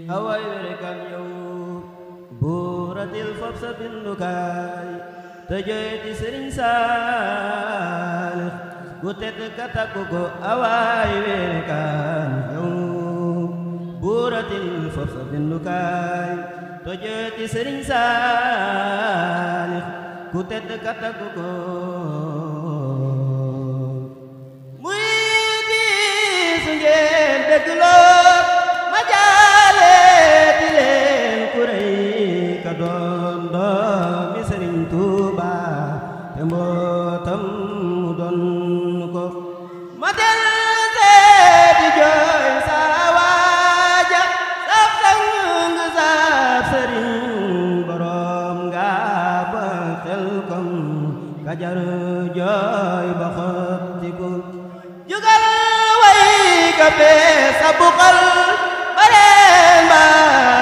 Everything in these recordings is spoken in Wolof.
away were kam yow buuratil fab sa bindukaay te joyti Sëriñ Saalix gu tedd ka takku ko away were kam yow buuratil fab sa bindukaay te joyti Sëriñ Saalix gu tedd ka takku ko muy di su ngeen dëgg loo ma jaale di leen ku rëy ka doon doomi Sëriñ Tuuba te mbootam mu doon ko ma del di jooy saa waaja sab sang sab sëriñ borom nga ba xel kom ka jar jooy ba xottiku jugal way ka fee sa buqal bareen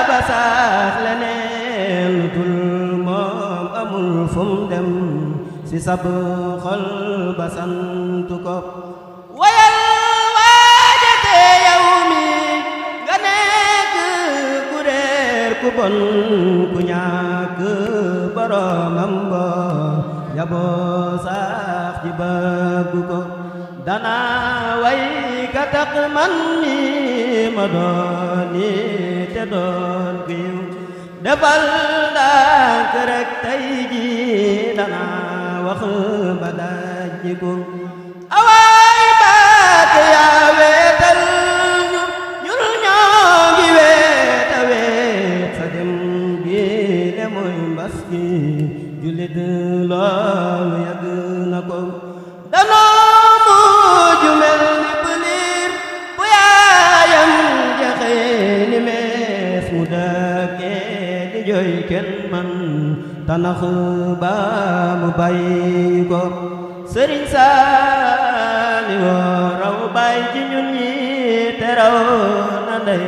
ba sax leneen lu dul moom amul fum dem si sab xol ba santu ko wayal waajate yow mi nga nekk ku réer ku bon ku ñàkk boromam bo yaboo sax ji bëgg ko dana way ka tax man mi ma doon ni te doon ku yiw defal ndànk rek tey ji dana wax ba dajji ko awaay baat yaa weetal ñu ñun ñoo ngi weeta weet sa dem gi le mooy mbas gi jullit loolu yàgg na ko danoo mujju mel ni bëliir bu yaayam jaxee ni mees mu dëkkee di jooy kenn man tanax ba mu bàyyi ko Sëriñ Saaliw raw bàyyi ci ñun ñi te raw na ndey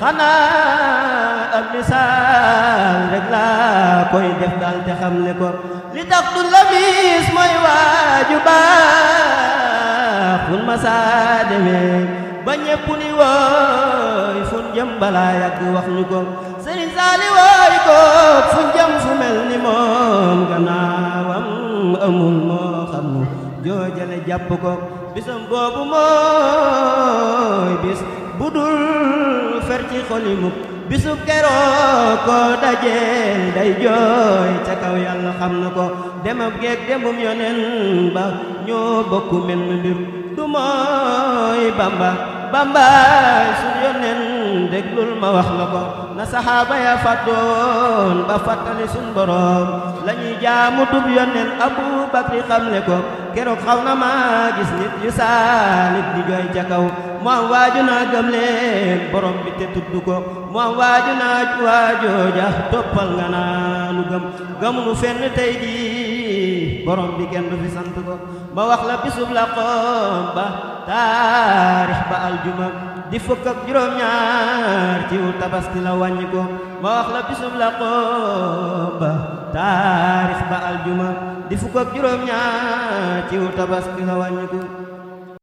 xanaa ab misaal rek laa koy def daal te xam ne ko li tax du la mis mooy waaju baax fun ma saa demee ba ñépp ni wooy fun jëm balaa yàgg wax ñu ko Sëriñ Saaliw wooy ko fun jëm fu mel ni moom gannaawam amul moo xam joojale jàpp ko bisam boobu mooy bis budul fer ci xoli mukk bisu keroog ko dajeel day jooy ca kaw yàlla xam na ko demam geeg demum yonen ba ñoo bokku mel ni mbir du mooy Bamba Bambaay sun yonen déglul ma wax la ko na saxaaba ya fàttoon ba fàttali sun borom lañuy jaamu dub yonen Abu Bakri xamle ko keroog xaw na ma gis nit yu saalit di jooy ca kaw mu am waaju naa gëm leen borom bi te tudd ko mu am waaju naa waajooja toppal nga naa nu gëm gëmunu fenn tey ji borom bi kenn du fi sant ko ma wax la bisub la xoom ba taarix ba aljuma di fukk ak juróom-ñaar ci wu tabaski la wàññi ko ma wax la bisub la xoom ba taarix ba aljuma di fukk ak juróom-ñaar ci wu tabaski la wàññi ko